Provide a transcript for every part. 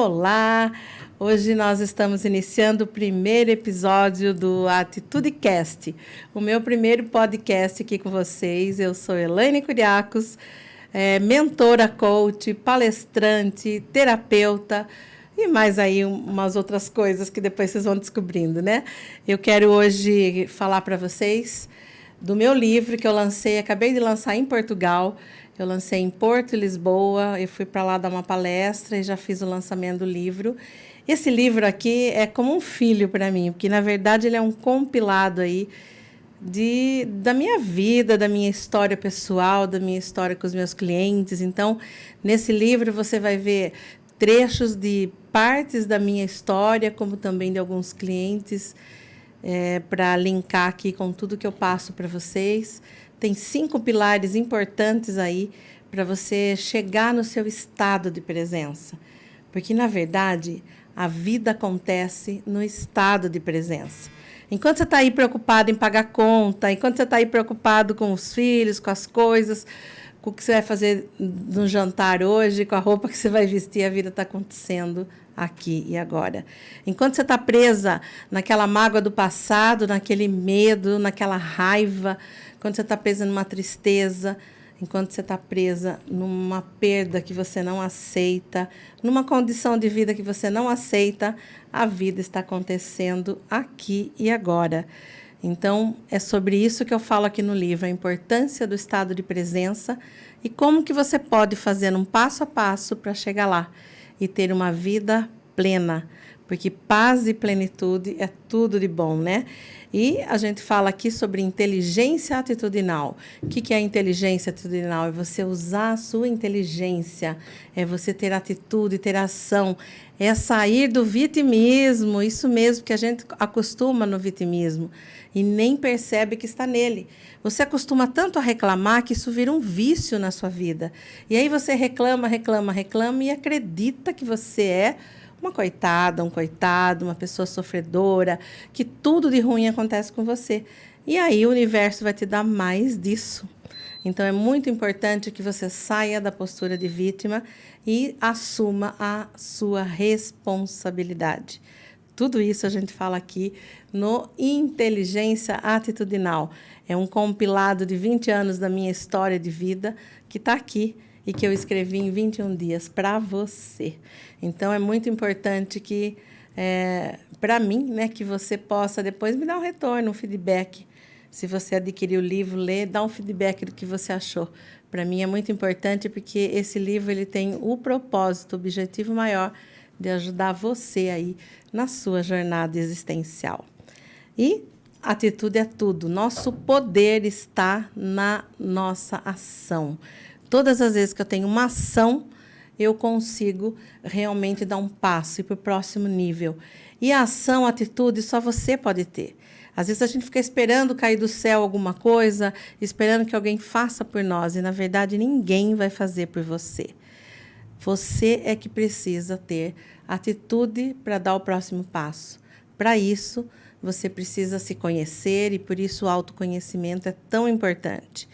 Olá! Hoje nós estamos iniciando o primeiro episódio do AtitudeCast, o meu primeiro podcast aqui com vocês. Eu sou Elaine Curiacos, mentora, coach, palestrante, terapeuta e mais aí umas outras coisas que depois vocês vão descobrindo, né? Eu quero hoje falar para vocês do meu livro que eu lancei, acabei de lançar em Portugal. Eu lancei em Porto e Lisboa, eu fui para lá dar uma palestra e já fiz o lançamento do livro. Esse livro aqui é como um filho para mim, porque, na verdade, ele é um compilado aí da minha vida, da minha história pessoal, da minha história com os meus clientes. Então, nesse livro você vai ver trechos de partes da minha história, como também de alguns clientes, para linkar aqui com tudo que eu passo para vocês. Tem 5 pilares importantes aí para você chegar no seu estado de presença. Porque, na verdade, a vida acontece no estado de presença. Enquanto você está aí preocupado em pagar conta, enquanto você está aí preocupado com os filhos, com as coisas, com o que você vai fazer no jantar hoje, com a roupa que você vai vestir, a vida está acontecendo aqui e agora. Enquanto você está presa naquela mágoa do passado, naquele medo, naquela raiva, quando você está presa numa tristeza, enquanto você está presa numa perda que você não aceita, numa condição de vida que você não aceita, a vida está acontecendo aqui e agora. Então, é sobre isso que eu falo aqui no livro, a importância do estado de presença e como que você pode fazer um passo a passo para chegar lá e ter uma vida plena, porque paz e plenitude é tudo de bom, né? E a gente fala aqui sobre inteligência atitudinal. O que é inteligência atitudinal? É você usar a sua inteligência, é você ter atitude, ter ação, é sair do vitimismo, isso mesmo que a gente acostuma no vitimismo e nem percebe que está nele. Você acostuma tanto a reclamar que isso vira um vício na sua vida. E aí você reclama e acredita que você é uma coitada, um coitado, uma pessoa sofredora, que tudo de ruim acontece com você. E aí o universo vai te dar mais disso. Então, é muito importante que você saia da postura de vítima e assuma a sua responsabilidade. Tudo isso a gente fala aqui no Inteligência Atitudinal. É um compilado de 20 anos da minha história de vida que está aqui e que eu escrevi em 21 dias para você. Então, é muito importante que, para mim, né, que você possa depois me dar um retorno, um feedback. Se você adquirir o livro, lê, dá um feedback do que você achou. Para mim é muito importante porque esse livro ele tem o propósito, o objetivo maior de ajudar você aí na sua jornada existencial. E atitude é tudo. Nosso poder está na nossa ação. Todas as vezes que eu tenho uma ação, eu consigo realmente dar um passo e ir para o próximo nível. E a ação, a atitude, só você pode ter. Às vezes a gente fica esperando cair do céu alguma coisa, esperando que alguém faça por nós, e, na verdade, ninguém vai fazer por você. Você é que precisa ter atitude para dar o próximo passo. Para isso, você precisa se conhecer, e por isso o autoconhecimento é tão importante.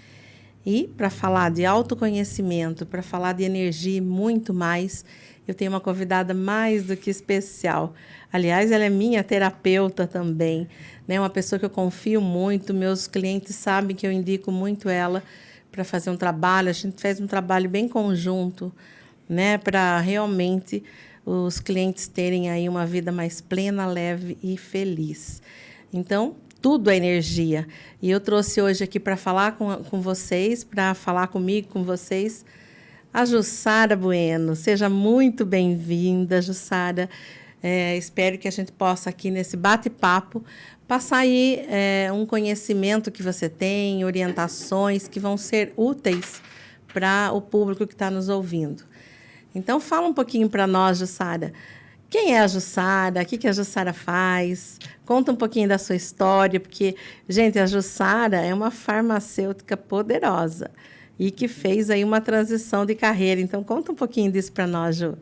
E para falar de autoconhecimento, para falar de energia e muito mais, eu tenho uma convidada mais do que especial. Aliás, ela é minha terapeuta também, né? Uma pessoa que eu confio muito, meus clientes sabem que eu indico muito ela para fazer um trabalho. A gente fez um trabalho bem conjunto, né? Para realmente os clientes terem aí uma vida mais plena, leve e feliz. Então, tudo é energia. E eu trouxe hoje aqui para falar com vocês, para falar comigo, com vocês, a Jussara Bueno. Seja muito bem-vinda, Jussara. Espero que a gente possa aqui nesse bate-papo passar aí um conhecimento que você tem, orientações que vão ser úteis para o público que está nos ouvindo. Então, fala um pouquinho para nós, Jussara. Quem é a Jussara? O que a Jussara faz? Conta um pouquinho da sua história, porque, gente, a Jussara é uma farmacêutica poderosa e que fez aí uma transição de carreira. Então, conta um pouquinho disso para nós, Ju.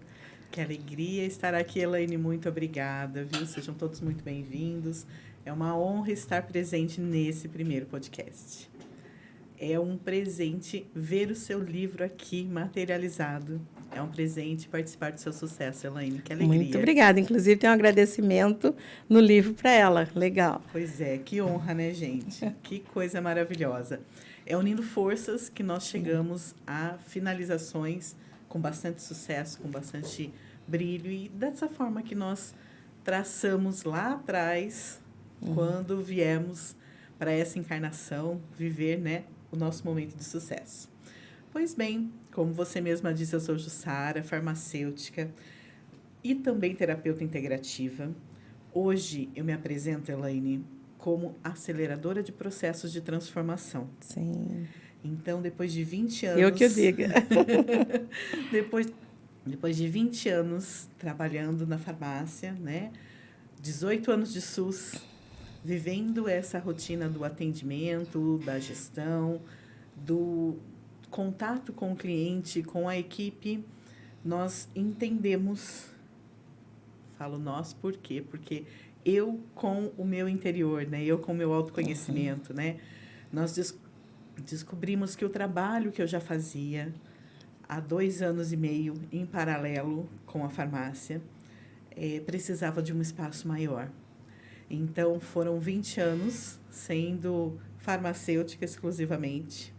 Que alegria estar aqui, Elaine. Muito obrigada, viu? Sejam todos muito bem-vindos. É uma honra estar presente nesse primeiro podcast. É um presente ver o seu livro aqui materializado. É um presente participar do seu sucesso, Elaine. Que alegria. Muito obrigada. Inclusive, tem um agradecimento no livro para ela. Legal. Pois é, que honra, né, gente? Que coisa maravilhosa. É unindo forças que nós chegamos a finalizações com bastante sucesso, com bastante brilho, e dessa forma que nós traçamos lá atrás, quando viemos para essa encarnação viver, né, o nosso momento de sucesso. Pois bem, como você mesma disse, eu sou Jussara, farmacêutica e também terapeuta integrativa. Hoje eu me apresento, Elaine, como aceleradora de processos de transformação. Sim. Então, depois de 20 anos... Eu que eu diga. depois de 20 anos trabalhando na farmácia, né? 18 anos de SUS, vivendo essa rotina do atendimento, da gestão, do contato com o cliente, com a equipe, nós entendemos, falo nós por quê? Porque eu com o meu interior, né? Eu com o meu autoconhecimento, né? Nós descobrimos que o trabalho que eu já fazia há 2 anos e meio, em paralelo com a farmácia, precisava de um espaço maior. Então, foram 20 anos sendo farmacêutica exclusivamente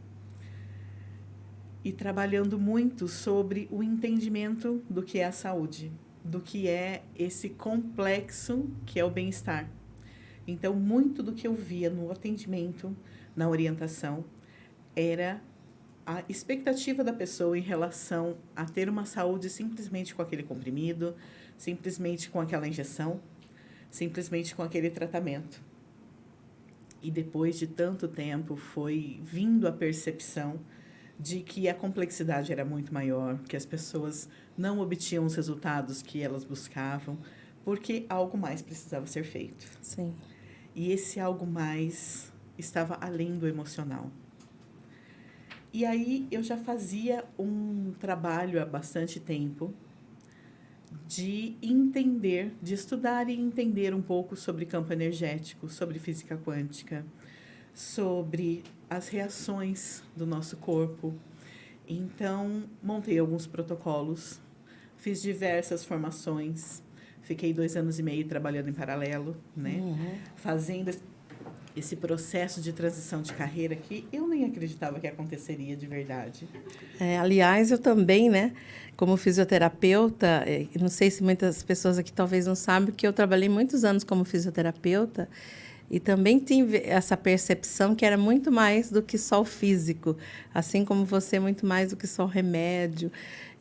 e trabalhando muito sobre o entendimento do que é a saúde, do que é esse complexo que é o bem-estar. Então, muito do que eu via no atendimento, na orientação, era a expectativa da pessoa em relação a ter uma saúde simplesmente com aquele comprimido, simplesmente com aquela injeção, simplesmente com aquele tratamento. E depois de tanto tempo foi vindo a percepção de que a complexidade era muito maior, que as pessoas não obtinham os resultados que elas buscavam, porque algo mais precisava ser feito. Sim. E esse algo mais estava além do emocional. E aí eu já fazia um trabalho há bastante tempo de entender, de estudar e entender um pouco sobre campo energético, sobre física quântica, sobre as reações do nosso corpo. Então, montei alguns protocolos, fiz diversas formações, fiquei 2 anos e meio trabalhando em paralelo, né? Fazendo esse processo de transição de carreira que eu nem acreditava que aconteceria de verdade. Aliás, eu também, né, como fisioterapeuta, não sei se muitas pessoas aqui talvez não sabem, que eu trabalhei muitos anos como fisioterapeuta e também tive essa percepção que era muito mais do que só o físico, assim como você, muito mais do que só o remédio.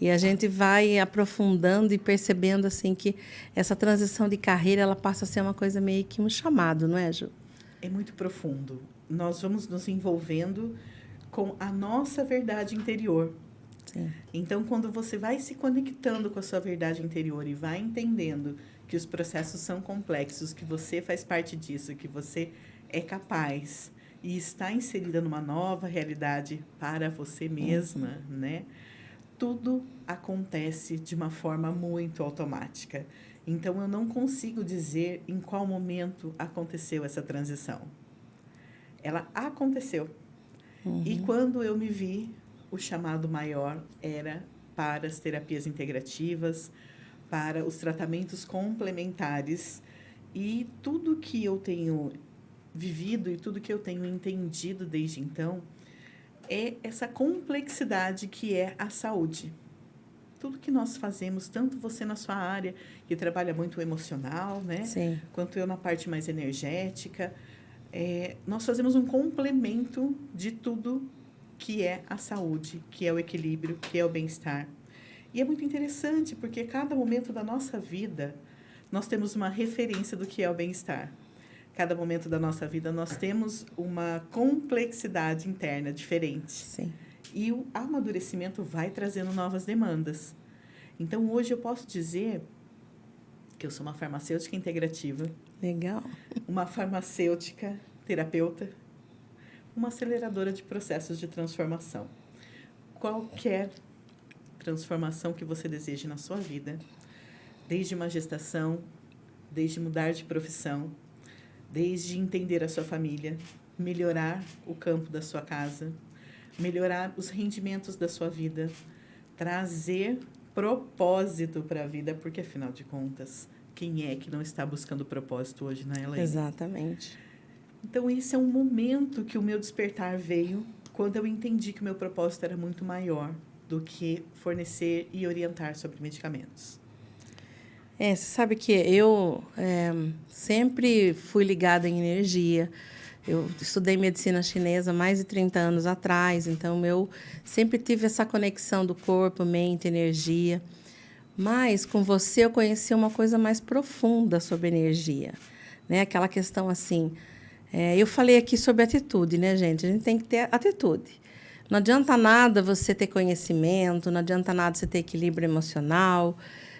E a gente vai aprofundando e percebendo assim que essa transição de carreira ela passa a ser uma coisa meio que um chamado, não é, Ju? É muito profundo. Nós vamos nos envolvendo com a nossa verdade interior. Sim. Então, quando você vai se conectando com a sua verdade interior e vai entendendo que os processos são complexos, que você faz parte disso, que você é capaz e está inserida numa nova realidade para você mesma, né? Tudo acontece de uma forma muito automática. Então, eu não consigo dizer em qual momento aconteceu essa transição. Ela aconteceu. E quando eu me vi, o chamado maior era para as terapias integrativas, para os tratamentos complementares. E tudo que eu tenho vivido e tudo que eu tenho entendido desde então é essa complexidade que é a saúde. Tudo que nós fazemos, tanto você na sua área, que trabalha muito o emocional, né? Sim. Quanto eu na parte mais energética, nós fazemos um complemento de tudo que é a saúde, que é o equilíbrio, que é o bem-estar. E é muito interessante, porque cada momento da nossa vida, nós temos uma referência do que é o bem-estar. Cada momento da nossa vida, nós temos uma complexidade interna diferente. Sim. E o amadurecimento vai trazendo novas demandas. Então, hoje eu posso dizer que eu sou uma farmacêutica integrativa. Legal. Uma farmacêutica terapeuta. Uma aceleradora de processos de transformação. Qualquer transformação que você deseje na sua vida, desde uma gestação, desde mudar de profissão, desde entender a sua família, melhorar o campo da sua casa, melhorar os rendimentos da sua vida, trazer propósito para a vida, porque, afinal de contas, quem é que não está buscando propósito hoje, né, Elaine? Exatamente. Então, esse é um momento que o meu despertar veio quando eu entendi que o meu propósito era muito maior do que fornecer e orientar sobre medicamentos. Você sabe que eu sempre fui ligada em energia. Eu estudei medicina chinesa há mais de 30 anos atrás, então eu sempre tive essa conexão do corpo, mente, energia. Mas com você eu conheci uma coisa mais profunda sobre energia, né? Aquela questão assim, eu falei aqui sobre atitude, né, gente? A gente tem que ter atitude. Não adianta nada você ter conhecimento, não adianta nada você ter equilíbrio emocional,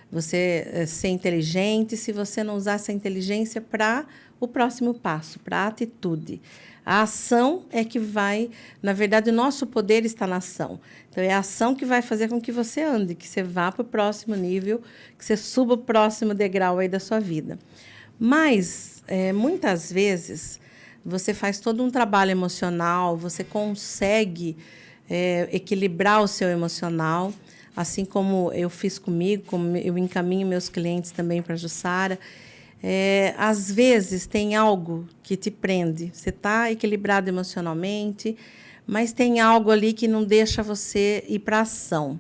você ser inteligente, se você não usar essa inteligência para o próximo passo, para a atitude. A ação é que vai... Na verdade, o nosso poder está na ação. Então, é a ação que vai fazer com que você ande, que você vá para o próximo nível, que você suba o próximo degrau aí da sua vida. Mas, muitas vezes, você faz todo um trabalho emocional, você consegue equilibrar o seu emocional, assim como eu fiz comigo, como eu encaminho meus clientes também para a Jussara. Às vezes tem algo que te prende. Você está equilibrado emocionalmente, mas tem algo ali que não deixa você ir para a ação.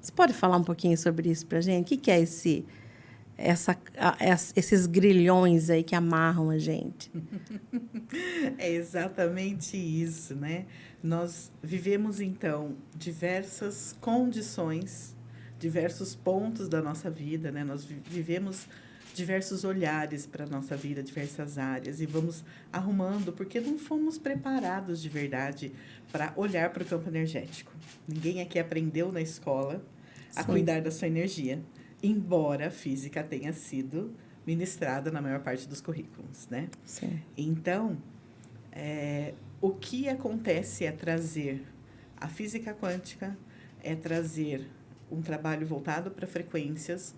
Você pode falar um pouquinho sobre isso para a gente? O que é esses grilhões aí que amarram a gente? É exatamente isso, né? Nós vivemos, então, diversas condições, diversos pontos da nossa vida, né? Nós vivemos diversos olhares para a nossa vida, diversas áreas, e vamos arrumando, porque não fomos preparados de verdade para olhar para o campo energético. Ninguém aqui aprendeu na escola a Sim. cuidar da sua energia, embora a física tenha sido ministrada na maior parte dos currículos, né? Sim. Então, o que acontece é trazer a física quântica, é trazer um trabalho voltado para frequências,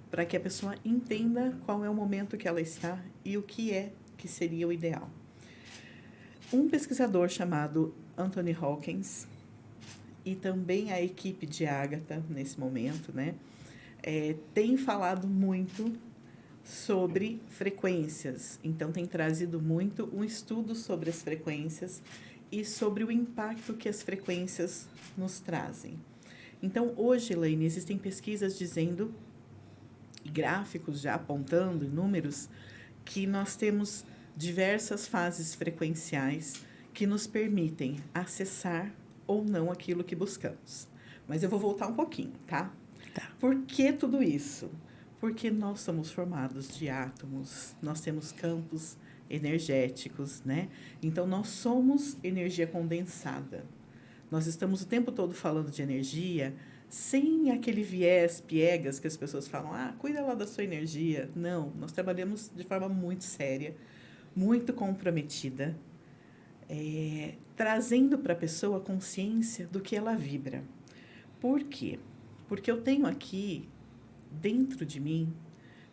para que a pessoa entenda qual é o momento que ela está e o que é que seria o ideal. Um pesquisador chamado Anthony Hawkins, e também a equipe de Agatha, nesse momento, né, tem falado muito sobre frequências. Então, tem trazido muito um estudo sobre as frequências e sobre o impacto que as frequências nos trazem. Então, hoje, Elaine, existem pesquisas dizendo, e gráficos já apontando, números, que nós temos diversas fases frequenciais que nos permitem acessar ou não aquilo que buscamos. Mas eu vou voltar um pouquinho, tá? Tá. Por que tudo isso? Porque nós somos formados de átomos, nós temos campos energéticos, né? Então, nós somos energia condensada. Nós estamos o tempo todo falando de energia sem aquele viés piegas que as pessoas falam, cuida lá da sua energia. Não, nós trabalhamos de forma muito séria, muito comprometida, trazendo para a pessoa consciência do que ela vibra. Por quê? Porque eu tenho aqui, dentro de mim,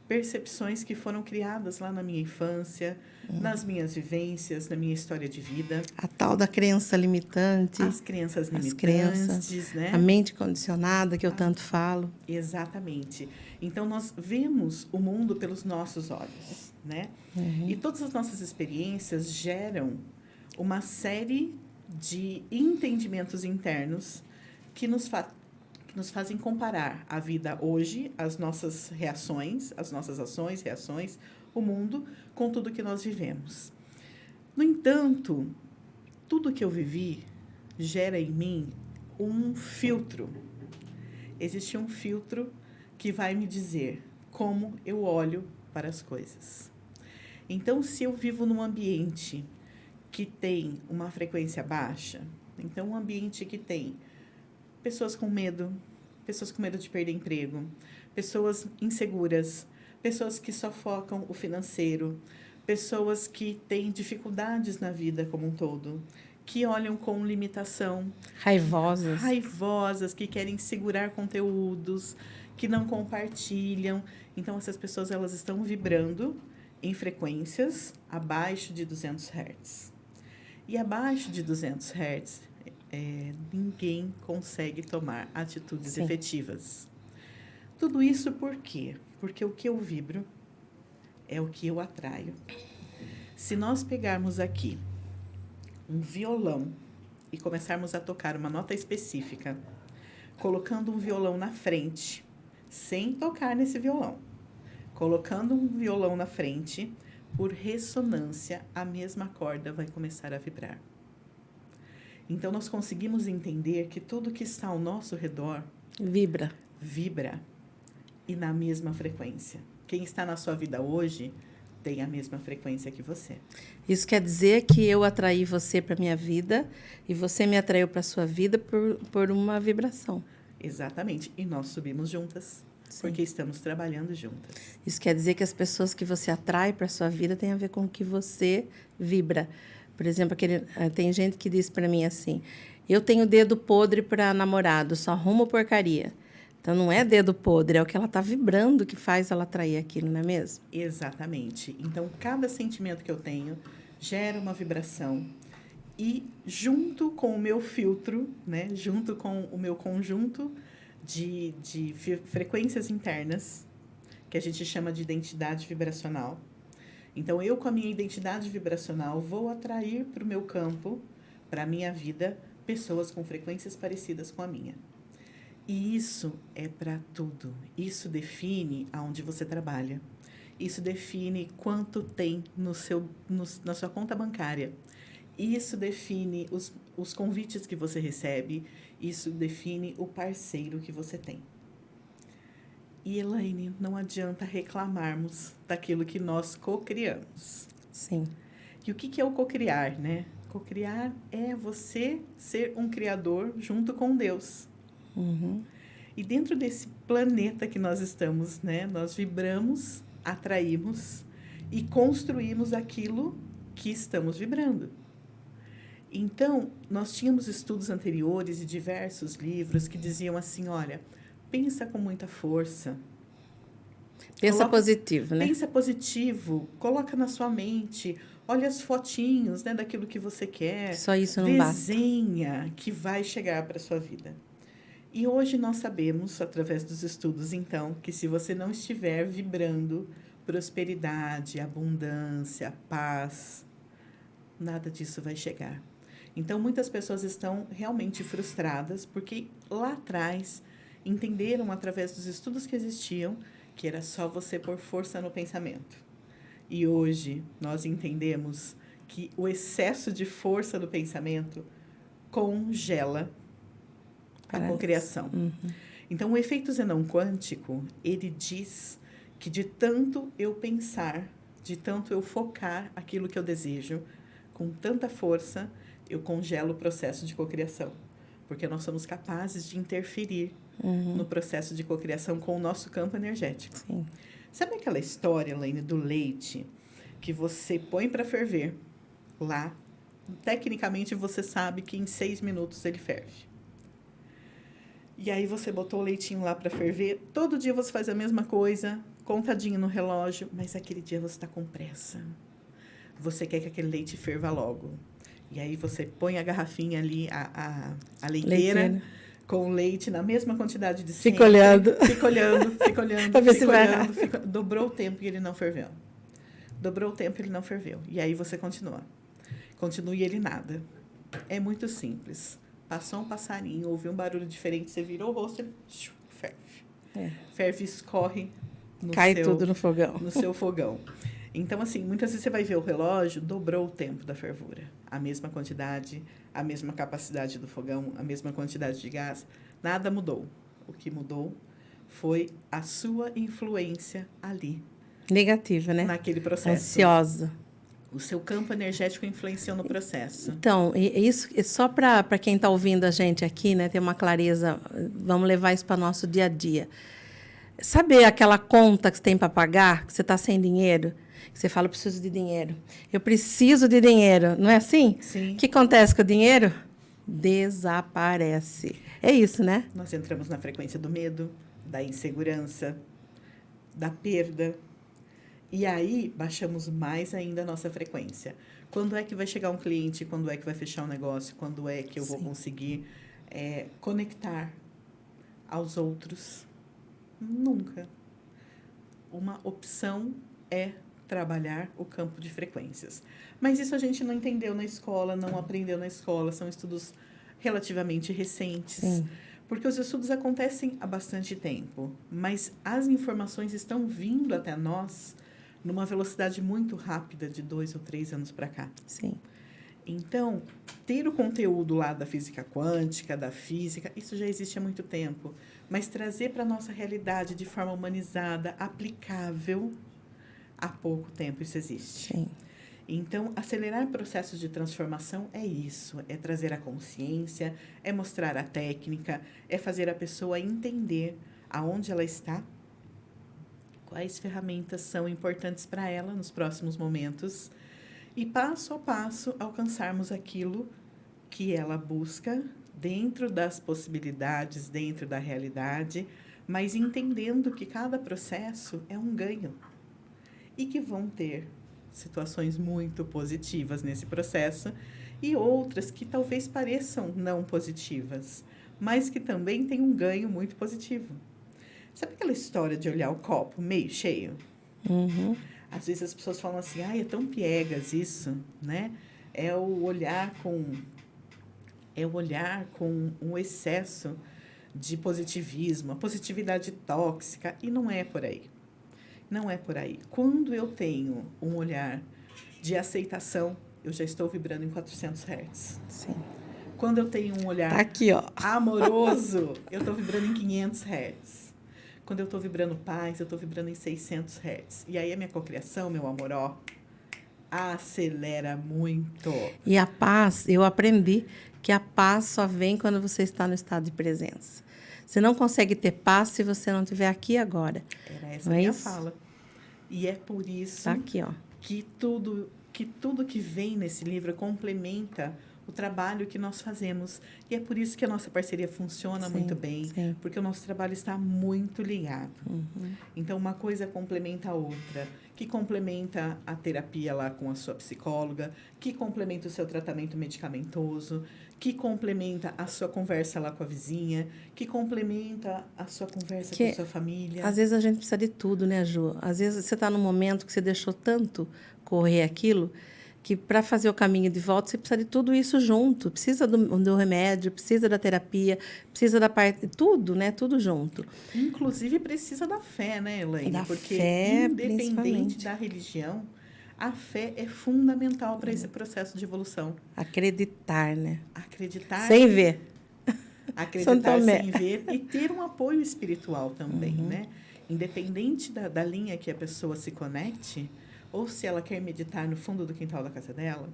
percepções que foram criadas lá na minha infância, nas minhas vivências, na minha história de vida. A tal da crença limitante. As crenças limitantes, crenças, né? A mente condicionada, que eu tanto falo. Exatamente. Então, nós vemos o mundo pelos nossos olhos, né? Uhum. E todas as nossas experiências geram uma série de entendimentos internos que nos fazem comparar a vida hoje, as nossas reações, as nossas ações, reações, o mundo, com tudo que nós vivemos. No entanto, tudo que eu vivi gera em mim um filtro. Existe um filtro que vai me dizer como eu olho para as coisas. Então, se eu vivo num ambiente que tem uma frequência baixa, então um ambiente que tem pessoas com medo de perder emprego, pessoas inseguras, pessoas que só focam o financeiro, pessoas que têm dificuldades na vida como um todo, que olham com limitação. Raivosas, que querem segurar conteúdos, que não compartilham. Então, essas pessoas elas estão vibrando em frequências abaixo de 200 Hz. E abaixo de 200 Hz, ninguém consegue tomar atitudes efetivas. Tudo isso por quê? Porque o que eu vibro é o que eu atraio. Se nós pegarmos aqui um violão e começarmos a tocar uma nota específica, colocando um violão na frente, sem tocar nesse violão, colocando um violão na frente, por ressonância, a mesma corda vai começar a vibrar. Então, nós conseguimos entender que tudo que está ao nosso redor Vibra. E na mesma frequência. Quem está na sua vida hoje tem a mesma frequência que você. Isso quer dizer que eu atraí você para minha vida e você me atraiu para a sua vida por uma vibração. Exatamente. E nós subimos juntas. Sim. Porque estamos trabalhando juntas. Isso quer dizer que as pessoas que você atrai para a sua vida têm a ver com o que você vibra. Por exemplo, tem gente que diz para mim assim, eu tenho dedo podre para namorado, só arrumo porcaria. Então, não é dedo podre, é o que ela está vibrando que faz ela atrair aquilo, não é mesmo? Exatamente. Então, cada sentimento que eu tenho gera uma vibração. E junto com o meu filtro, né, junto com o meu conjunto de frequências internas, que a gente chama de identidade vibracional. Então, eu com a minha identidade vibracional vou atrair para o meu campo, para a minha vida, pessoas com frequências parecidas com a minha. E isso é para tudo. Isso define aonde você trabalha. Isso define quanto tem na sua conta bancária. Isso define os convites que você recebe. Isso define o parceiro que você tem. E, Elaine, não adianta reclamarmos daquilo que nós cocriamos. Sim. E o que é o cocriar, né? Cocriar é você ser um criador junto com Deus. Uhum. E dentro desse planeta que nós estamos, né, nós vibramos, atraímos e construímos aquilo que estamos vibrando. Então, nós tínhamos estudos anteriores e diversos livros que diziam assim, olha, pensa com muita força. Pensa positivo, né? Pensa positivo, coloca na sua mente, olha as fotinhos, né, daquilo que você quer. Só isso não basta. Desenha que vai chegar para a sua vida. E hoje nós sabemos, através dos estudos, então, que se você não estiver vibrando prosperidade, abundância, paz, nada disso vai chegar. Então, muitas pessoas estão realmente frustradas porque lá atrás entenderam, através dos estudos que existiam, que era só você pôr força no pensamento. E hoje nós entendemos que o excesso de força do pensamento congela a cocriação. Uhum. Então, o efeito Zenão quântico, ele diz que de tanto eu pensar, de tanto eu focar aquilo que eu desejo, com tanta força, eu congelo o processo de cocriação. Porque nós somos capazes de interferir no processo de cocriação com o nosso campo energético. Sim. Sabe aquela história, Elaine, do leite que você põe para ferver lá? Tecnicamente, você sabe que em 6 minutos ele ferve. E aí você botou o leitinho lá para ferver. Todo dia você faz a mesma coisa, contadinho no relógio, mas aquele dia você está com pressa. Você quer que aquele leite ferva logo. E aí você põe a garrafinha ali, a leiteira, com o leite na mesma quantidade de sempre. Fica olhando. Fica olhando, fica olhando, pra ver fica se vai olhando. Dobrou o tempo e ele não ferveu. Dobrou o tempo e ele não ferveu. E aí você continua. Continua e ele nada. É muito simples. Passou um passarinho, ouviu um barulho diferente, você virou o rosto, ele ferve. Ferve, escorre. Cai tudo no fogão. No seu fogão. Então, assim, muitas vezes você vai ver o relógio, dobrou o tempo da fervura. A mesma quantidade, a mesma capacidade do fogão, a mesma quantidade de gás. Nada mudou. O que mudou foi a sua influência ali. Negativa, né? Naquele processo. Ansiosa. O seu campo energético influenciou no processo. Então, isso só para quem está ouvindo a gente aqui, né, ter uma clareza, vamos levar isso para o nosso dia a dia. Sabe aquela conta que você tem para pagar, que você está sem dinheiro? Que você fala, eu preciso de dinheiro. Eu preciso de dinheiro. Não é assim? Sim. O que acontece com o dinheiro? Desaparece. É isso, né? Nós entramos na frequência do medo, da insegurança, da perda. E aí, baixamos mais ainda a nossa frequência. Quando é que vai chegar um cliente? Quando é que vai fechar um negócio? Quando é que eu vou conseguir conectar aos outros? Nunca. Uma opção é trabalhar o campo de frequências. Mas isso a gente não entendeu na escola, não aprendeu na escola, são estudos relativamente recentes. Sim. Porque os estudos acontecem há bastante tempo, mas as informações estão vindo até nós numa velocidade muito rápida de 2 ou 3 anos para cá. Sim. Então, ter o conteúdo lá da física quântica, da física, isso já existe há muito tempo. Mas trazer para a nossa realidade de forma humanizada, aplicável, há pouco tempo isso existe. Sim. Então, acelerar processos de transformação é isso, é trazer a consciência, é mostrar a técnica, é fazer a pessoa entender aonde ela está, quais ferramentas são importantes para ela nos próximos momentos e, passo a passo, alcançarmos aquilo que ela busca dentro das possibilidades, dentro da realidade, mas entendendo que cada processo é um ganho e que vão ter situações muito positivas nesse processo e outras que talvez pareçam não positivas, mas que também têm um ganho muito positivo. Sabe aquela história de olhar o copo meio cheio? Uhum. Às vezes as pessoas falam assim, é tão piegas isso, né? É o olhar com um excesso de positivismo, a positividade tóxica, e não é por aí. Não é por aí. Quando eu tenho um olhar de aceitação, eu já estou vibrando em 400 Hz. Sim. Quando eu tenho um olhar Tá aqui, ó. amoroso, eu estou vibrando em 500 Hz. Quando eu estou vibrando paz, eu estou vibrando em 600 Hz. E aí a minha cocriação, meu amor, ó, acelera muito. E a paz, eu aprendi que a paz só vem quando você está no estado de presença. Você não consegue ter paz se você não estiver aqui agora. Era essa Não é minha isso? fala. E é por isso Tá aqui, ó. que tudo que vem nesse livro complementa o trabalho que nós fazemos. E é por isso que a nossa parceria funciona Sim, muito bem, sim. porque o nosso trabalho está muito ligado. Uhum. Então, uma coisa complementa a outra, que complementa a terapia lá com a sua psicóloga, que complementa o seu tratamento medicamentoso, que complementa a sua conversa lá com a vizinha, que complementa a sua conversa com a sua família. Às vezes a gente precisa de tudo, né, Ju? Às vezes você está num momento que você deixou tanto correr aquilo, que para fazer o caminho de volta você precisa de tudo isso junto. Precisa do remédio, precisa da terapia, precisa da parte... Tudo, né? Tudo junto. Inclusive precisa da fé, né, Elaine? Da Porque fé, independente principalmente. da religião, a fé é fundamental para esse processo de evolução. Acreditar, né? Acreditar... Sem ver. Acreditar sem ver e ter um apoio espiritual também, né? Independente da linha que a pessoa se conecte, ou se ela quer meditar no fundo do quintal da casa dela,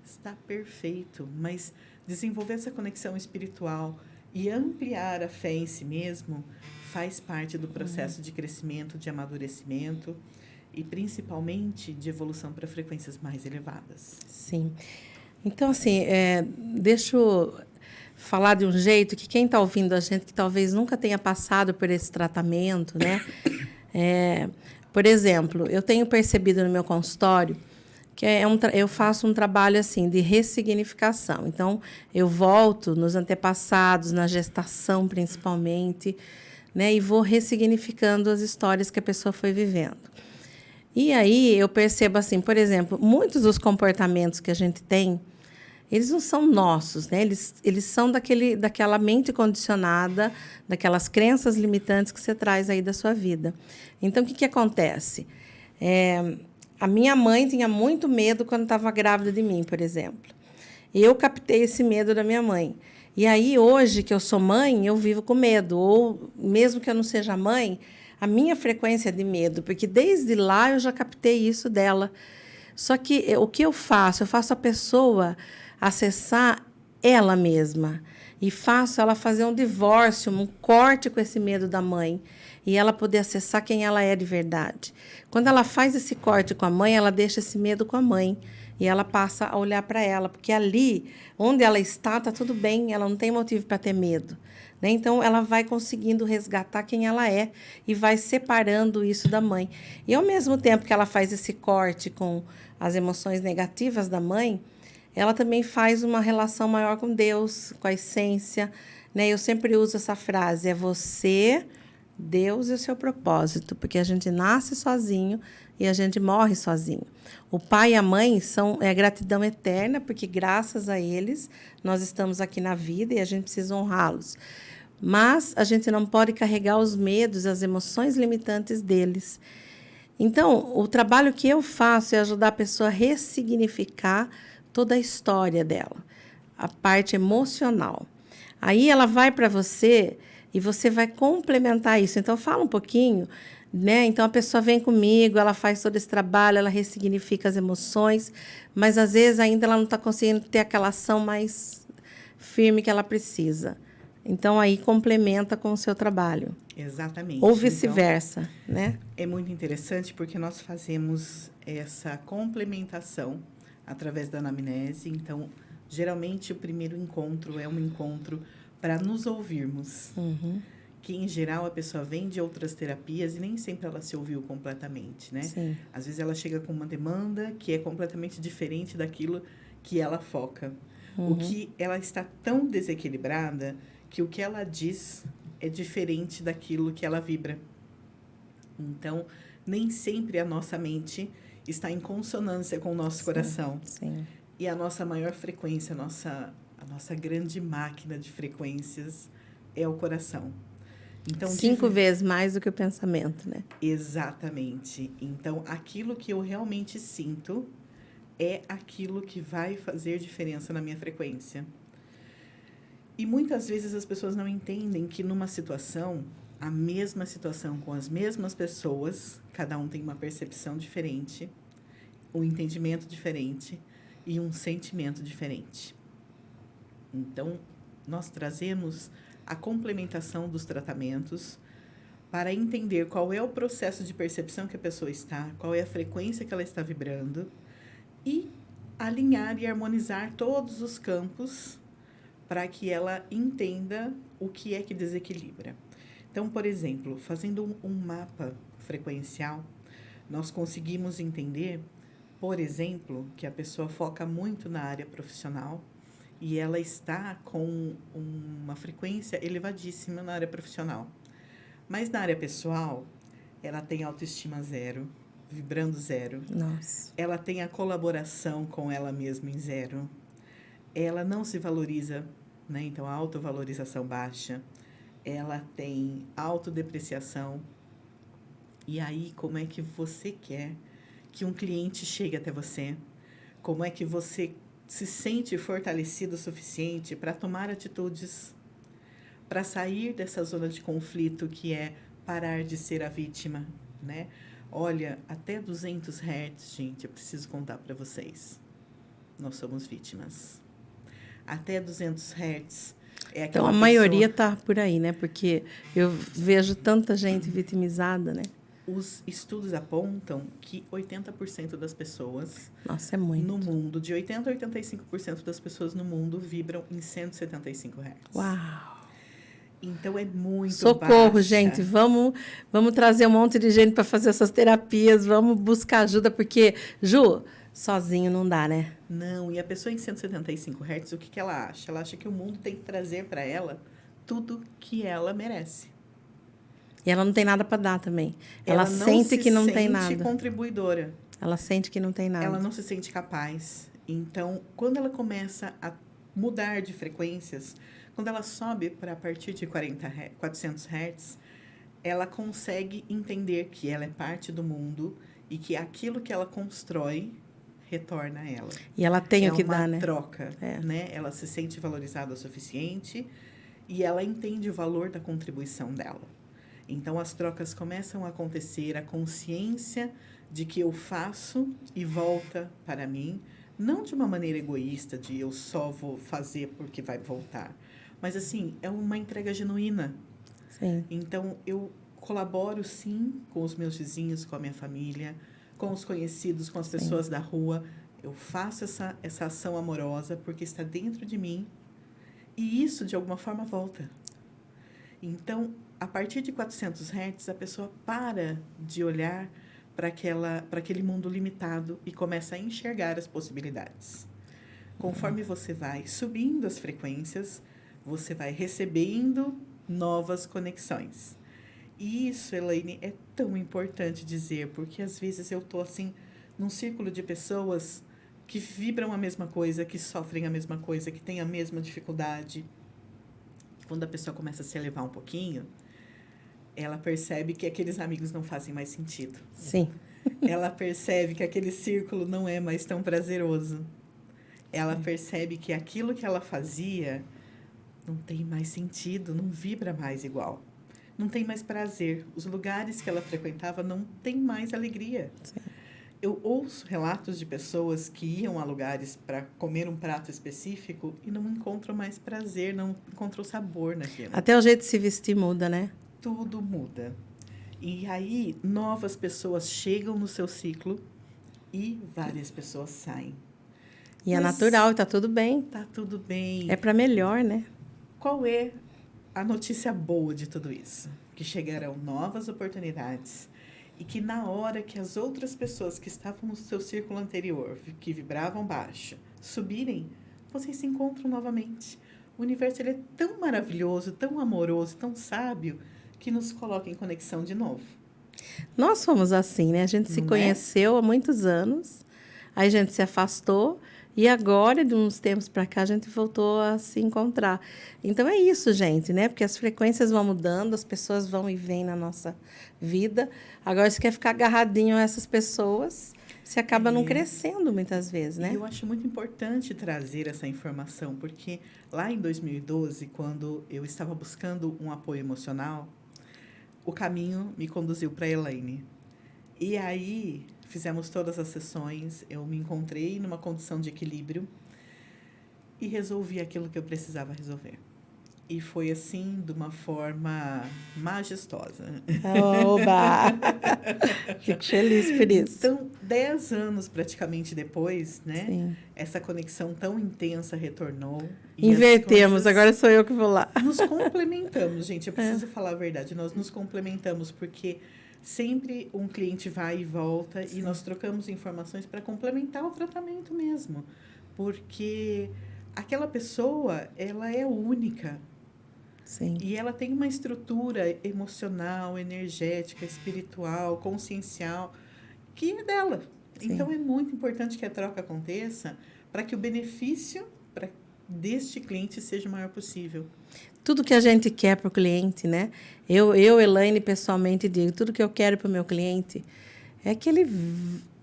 está perfeito. Mas desenvolver essa conexão espiritual e ampliar a fé em si mesmo faz parte do processo de crescimento, de amadurecimento e, principalmente, de evolução para frequências mais elevadas. Sim. Então, assim, deixa eu falar de um jeito que quem está ouvindo a gente, que talvez nunca tenha passado por esse tratamento, né? Por exemplo, eu tenho percebido no meu consultório que eu faço um trabalho assim de ressignificação. Então, eu volto nos antepassados, na gestação principalmente, né? E vou ressignificando as histórias que a pessoa foi vivendo. E aí eu percebo assim, por exemplo, muitos dos comportamentos que a gente tem, eles não são nossos, né? Eles são daquela mente condicionada, daquelas crenças limitantes que você traz aí da sua vida. Então, o que acontece? A minha mãe tinha muito medo quando estava grávida de mim, por exemplo. E eu captei esse medo da minha mãe. E aí, hoje que eu sou mãe, eu vivo com medo. Ou, mesmo que eu não seja mãe, a minha frequência é de medo, porque desde lá eu já captei isso dela. Só que o que eu faço? Eu faço a pessoa acessar ela mesma e faço ela fazer um divórcio, um corte com esse medo da mãe e ela poder acessar quem ela é de verdade. Quando ela faz esse corte com a mãe, ela deixa esse medo com a mãe e ela passa a olhar para ela, porque ali, onde ela está tudo bem, ela não tem motivo para ter medo, né? Então, ela vai conseguindo resgatar quem ela é e vai separando isso da mãe. E, ao mesmo tempo que ela faz esse corte com as emoções negativas da mãe, ela também faz uma relação maior com Deus, com a essência, né? Eu sempre uso essa frase, é você Deus e o seu propósito, porque a gente nasce sozinho e a gente morre sozinho. O pai e a mãe é gratidão eterna, porque graças a eles nós estamos aqui na vida e a gente precisa honrá-los. Mas a gente não pode carregar os medos, as emoções limitantes deles. Então, o trabalho que eu faço é ajudar a pessoa a ressignificar toda a história dela, a parte emocional. Aí ela vai para você e você vai complementar isso. Então, fala um pouquinho, né? Então, a pessoa vem comigo, ela faz todo esse trabalho, ela ressignifica as emoções, mas, às vezes, ainda ela não está conseguindo ter aquela ação mais firme que ela precisa. Então, aí complementa com o seu trabalho. Exatamente. Ou vice-versa, então, né? É muito interessante porque nós fazemos essa complementação através da anamnese. Então, geralmente, o primeiro encontro é um encontro para nos ouvirmos. Uhum. Que, em geral, a pessoa vem de outras terapias e nem sempre ela se ouviu completamente, né? Sim. Às vezes, ela chega com uma demanda que é completamente diferente daquilo que ela foca. Uhum. O que ela está tão desequilibrada que o que ela diz é diferente daquilo que ela vibra. Então, nem sempre a nossa mente está em consonância com o nosso coração. Sim. E a nossa maior frequência, a nossa grande máquina de frequências é o coração. Então, 5 vezes mais do que o pensamento, né? Exatamente. Então, aquilo que eu realmente sinto é aquilo que vai fazer diferença na minha frequência. E muitas vezes as pessoas não entendem que numa situação, a mesma situação com as mesmas pessoas, cada um tem uma percepção diferente, um entendimento diferente e um sentimento diferente. Então, nós trazemos a complementação dos tratamentos para entender qual é o processo de percepção que a pessoa está, qual é a frequência que ela está vibrando e alinhar e harmonizar todos os campos para que ela entenda o que é que desequilibra. Então, por exemplo, fazendo um mapa frequencial, nós conseguimos entender, por exemplo, que a pessoa foca muito na área profissional e ela está com uma frequência elevadíssima na área profissional. Mas na área pessoal, ela tem autoestima zero, vibrando zero. Nossa. Ela tem a colaboração com ela mesma em zero. Ela não se valoriza, né? Então, a autovalorização baixa. Ela tem autodepreciação. E aí, como é que você quer que um cliente chegue até você? Como é que você se sente fortalecido o suficiente para tomar atitudes, para sair dessa zona de conflito que é parar de ser a vítima, né? Olha, até 200 Hz, gente, eu preciso contar para vocês. Nós somos vítimas. Até 200 Hz é aquela Então, a pessoa... maioria está por aí, né? Porque eu vejo tanta gente vitimizada, né? Os estudos apontam que 80% das pessoas... Nossa, é muito. No mundo, de 80% a 85% das pessoas no mundo vibram em 175 Hz. Uau! Então, é muito Socorro, baixa. gente. Vamos trazer um monte de gente para fazer essas terapias. Vamos buscar ajuda, porque, Ju, sozinho não dá, né? Não, e a pessoa em 175 Hz, o que ela acha? Ela acha que o mundo tem que trazer para ela tudo que ela merece. E ela não tem nada para dar também. Ela sente que não tem nada. Ela não se sente contribuidora. Ela sente que não tem nada. Ela não se sente capaz. Então, quando ela começa a mudar de frequências, quando ela sobe para a partir de 400 Hz, ela consegue entender que ela é parte do mundo e que aquilo que ela constrói retorna a ela. E ela tem o que dar, né? É uma troca, né? Ela se sente valorizada o suficiente e ela entende o valor da contribuição dela. Então, as trocas começam a acontecer, a consciência de que eu faço e volta para mim, não de uma maneira egoísta, de eu só vou fazer porque vai voltar, mas, assim, é uma entrega genuína. Sim. Então, eu colaboro, sim, com os meus vizinhos, com a minha família, com os conhecidos, com as pessoas da rua. Eu faço essa ação amorosa porque está dentro de mim e isso, de alguma forma, volta. Então, a partir de 400 Hz, a pessoa para de olhar para aquele mundo limitado e começa a enxergar as possibilidades. Conforme você vai subindo as frequências, você vai recebendo novas conexões. E isso, Elaine, é tão importante dizer, porque às vezes eu tô assim, num círculo de pessoas que vibram a mesma coisa, que sofrem a mesma coisa, que têm a mesma dificuldade. Quando a pessoa começa a se elevar um pouquinho, ela percebe que aqueles amigos não fazem mais sentido. Sim. Ela percebe que aquele círculo não é mais tão prazeroso. Ela percebe que aquilo que ela fazia não tem mais sentido, não vibra mais igual. Não tem mais prazer. Os lugares que ela frequentava não tem mais alegria. Sim. Eu ouço relatos de pessoas que iam a lugares para comer um prato específico e não encontram mais prazer, não encontram sabor naquilo. Até o jeito de se vestir muda, né? Tudo muda. E aí, novas pessoas chegam no seu ciclo e várias pessoas saem. E é natural, tá tudo bem. Tá tudo bem. É para melhor, né? Qual é a notícia boa de tudo isso? Que chegarão novas oportunidades e que na hora que as outras pessoas que estavam no seu círculo anterior, que vibravam baixo, subirem, vocês se encontram novamente. O universo ele é tão maravilhoso, tão amoroso, tão sábio, que nos coloca em conexão de novo. Nós fomos assim, né? A gente se Não é? conheceu há muitos anos, aí a gente se afastou e agora, de uns tempos para cá, a gente voltou a se encontrar. Então é isso, gente, né? Porque as frequências vão mudando, as pessoas vão e vêm na nossa vida. Agora, se quer ficar agarradinho a essas pessoas, você acaba não crescendo muitas vezes, né? E eu acho muito importante trazer essa informação, porque lá em 2012, quando eu estava buscando um apoio emocional, o caminho me conduziu para a Elaine. E aí, fizemos todas as sessões, eu me encontrei numa condição de equilíbrio e resolvi aquilo que eu precisava resolver. E foi assim, de uma forma majestosa. Oba! Fico feliz por isso. Então, 10 anos praticamente depois, né? Sim. Essa conexão tão intensa retornou. Invertemos, agora sou eu que vou lá. Nos complementamos, gente. Eu preciso falar a verdade. Nós nos complementamos porque sempre um cliente vai e volta e nós trocamos informações para complementar o tratamento mesmo. Porque aquela pessoa, ela é única. Sim. E ela tem uma estrutura emocional, energética, espiritual, consciencial, que é dela. Sim. Então, é muito importante que a troca aconteça para que o benefício deste cliente seja o maior possível. Tudo que a gente quer para o cliente, né? Eu, Elaine, pessoalmente digo, tudo que eu quero para o meu cliente é que ele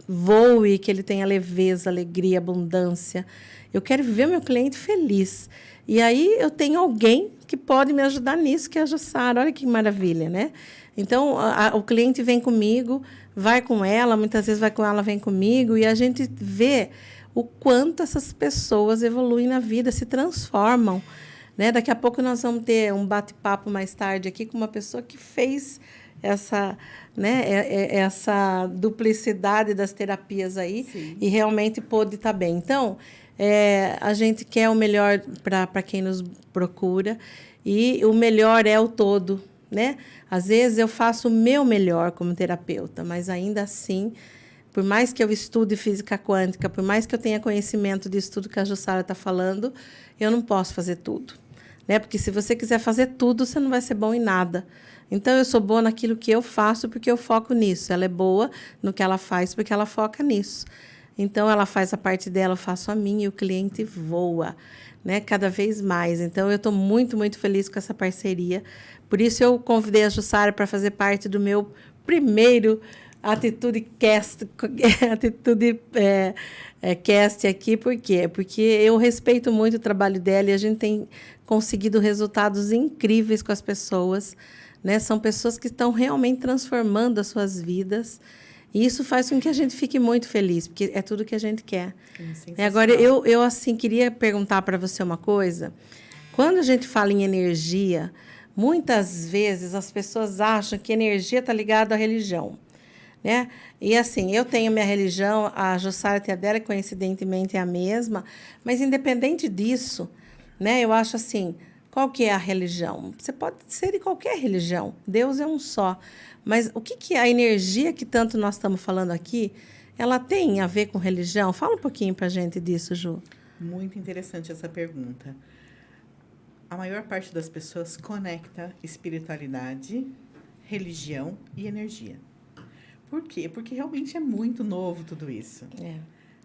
voe, que ele tenha leveza, alegria, abundância. Eu quero ver o meu cliente feliz. E aí eu tenho alguém que pode me ajudar nisso, que é a Jussara. Olha que maravilha, né? Então, o cliente vem comigo, vai com ela, muitas vezes vai com ela, vem comigo, e a gente vê o quanto essas pessoas evoluem na vida, se transformam. Né? Daqui a pouco nós vamos ter um bate-papo mais tarde aqui com uma pessoa que fez essa, né, essa duplicidade das terapias aí. Sim. E realmente pôde estar bem. Então, a gente quer o melhor para quem nos procura e o melhor é o todo, né? Às vezes eu faço o meu melhor como terapeuta, mas ainda assim, por mais que eu estude física quântica, por mais que eu tenha conhecimento disso tudo que a Jussara está falando, eu não posso fazer tudo, né? Porque se você quiser fazer tudo, você não vai ser bom em nada. Então, eu sou boa naquilo que eu faço porque eu foco nisso. Ela é boa no que ela faz porque ela foca nisso. Então, ela faz a parte dela, eu faço a minha e o cliente voa, né? Cada vez mais. Então, eu estou muito, muito feliz com essa parceria. Por isso, eu convidei a Jussara para fazer parte do meu primeiro Atitude Cast, Cast aqui. Por quê? Porque eu respeito muito o trabalho dela e a gente tem conseguido resultados incríveis com as pessoas, né? São pessoas que estão realmente transformando as suas vidas. E isso faz com que a gente fique muito feliz, porque é tudo que a gente quer. Agora, eu assim, queria perguntar para você uma coisa. Quando a gente fala em energia, muitas vezes as pessoas acham que energia está ligada à religião, né? E assim, eu tenho minha religião, a Jussara tem a dela, coincidentemente é a mesma, mas independente disso, né, eu acho assim, qual que é a religião? Você pode ser de qualquer religião, Deus é um só. Mas o que é a energia que tanto nós estamos falando aqui, ela tem a ver com religião? Fala um pouquinho para a gente disso, Ju. Muito interessante essa pergunta. A maior parte das pessoas conecta espiritualidade, religião e energia. Por quê? Porque realmente é muito novo tudo isso.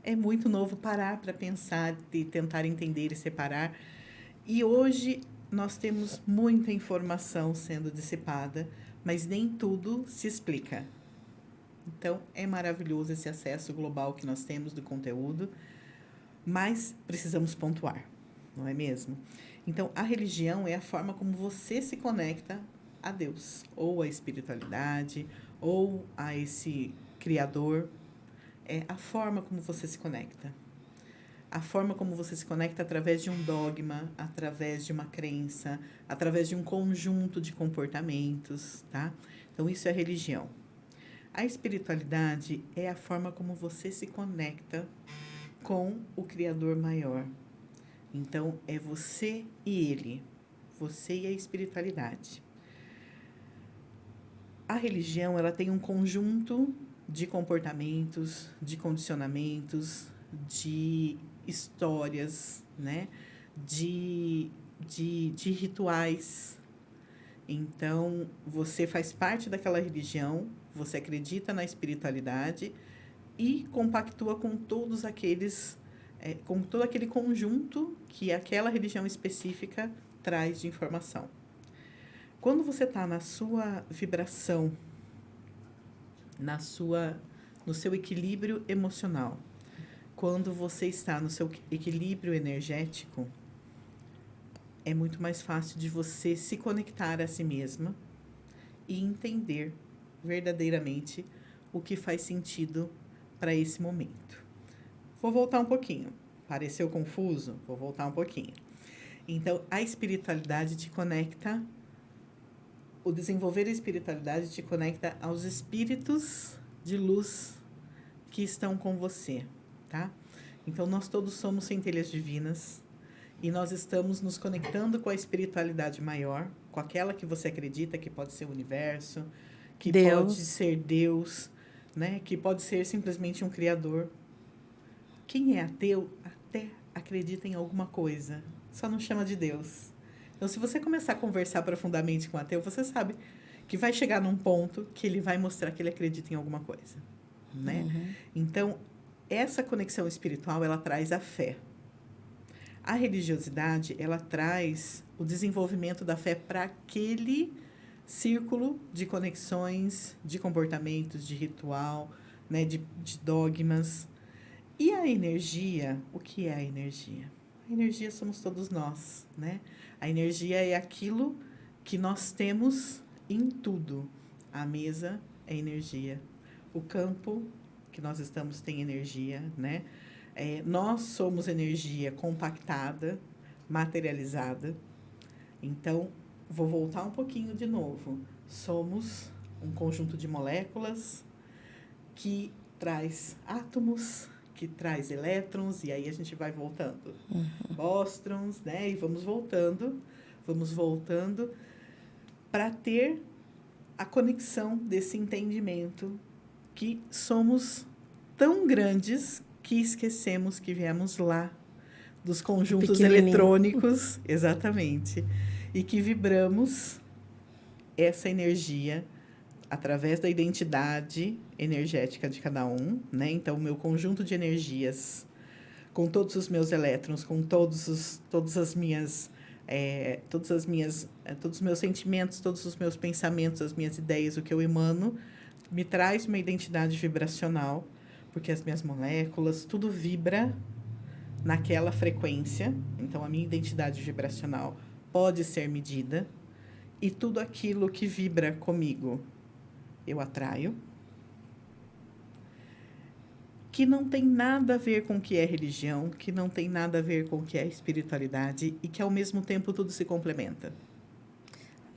É muito novo parar para pensar e tentar entender e separar. E hoje nós temos muita informação sendo dissipada, mas nem tudo se explica. Então, é maravilhoso esse acesso global que nós temos do conteúdo, mas precisamos pontuar, não é mesmo? Então, a religião é a forma como você se conecta a Deus, ou à espiritualidade, ou a esse Criador. É a forma como você se conecta. A forma como você se conecta através de um dogma, através de uma crença, através de um conjunto de comportamentos, tá? Então, isso é religião. A espiritualidade é a forma como você se conecta com o Criador maior. Então, é você e ele. Você e a espiritualidade. A religião, ela tem um conjunto de comportamentos, de condicionamentos, de histórias, né? de rituais. Então, você faz parte daquela religião, você acredita na espiritualidade e compactua com todos aqueles, com todo aquele conjunto que aquela religião específica traz de informação. Quando você está na sua vibração, no seu equilíbrio emocional, quando você está no seu equilíbrio energético, é muito mais fácil de você se conectar a si mesma e entender verdadeiramente o que faz sentido para esse momento. Vou voltar um pouquinho. Pareceu confuso? Vou voltar um pouquinho. Então, a espiritualidade te conecta, o desenvolver a espiritualidade te conecta aos espíritos de luz que estão com você, tá? Então, nós todos somos centelhas divinas e nós estamos nos conectando com a espiritualidade maior, com aquela que você acredita que pode ser o universo, que Deus. Pode ser Deus, né? Que pode ser simplesmente um criador. Quem é ateu até acredita em alguma coisa, só não chama de Deus. Então, se você começar a conversar profundamente com o ateu, você sabe que vai chegar num ponto que ele vai mostrar que ele acredita em alguma coisa, né? Então, essa conexão espiritual, ela traz a fé. A religiosidade, ela traz o desenvolvimento da fé para aquele círculo de conexões, de comportamentos, de ritual, né, de dogmas. E a energia, o que é a energia? A energia somos todos nós, né? A energia é aquilo que nós temos em tudo. A mesa é energia. O campo que nós estamos tem energia, né? Nós somos energia compactada, materializada. Então, vou voltar um pouquinho de novo. Somos um conjunto de moléculas que traz átomos, que traz elétrons, e aí a gente vai voltando. Bóstrons, né? E vamos voltando para ter a conexão desse entendimento que somos tão grandes que esquecemos que viemos lá dos conjuntos eletrônicos, exatamente, e que vibramos essa energia através da identidade energética de cada um, né? Então, o meu conjunto de energias, com todos os meus elétrons, com todos os meus sentimentos, todos os meus pensamentos, as minhas ideias, o que eu emano, me traz uma identidade vibracional, porque as minhas moléculas, tudo vibra naquela frequência. Então, a minha identidade vibracional pode ser medida, e tudo aquilo que vibra comigo, eu atraio, que não tem nada a ver com o que é religião, que não tem nada a ver com o que é espiritualidade, e que, ao mesmo tempo, tudo se complementa.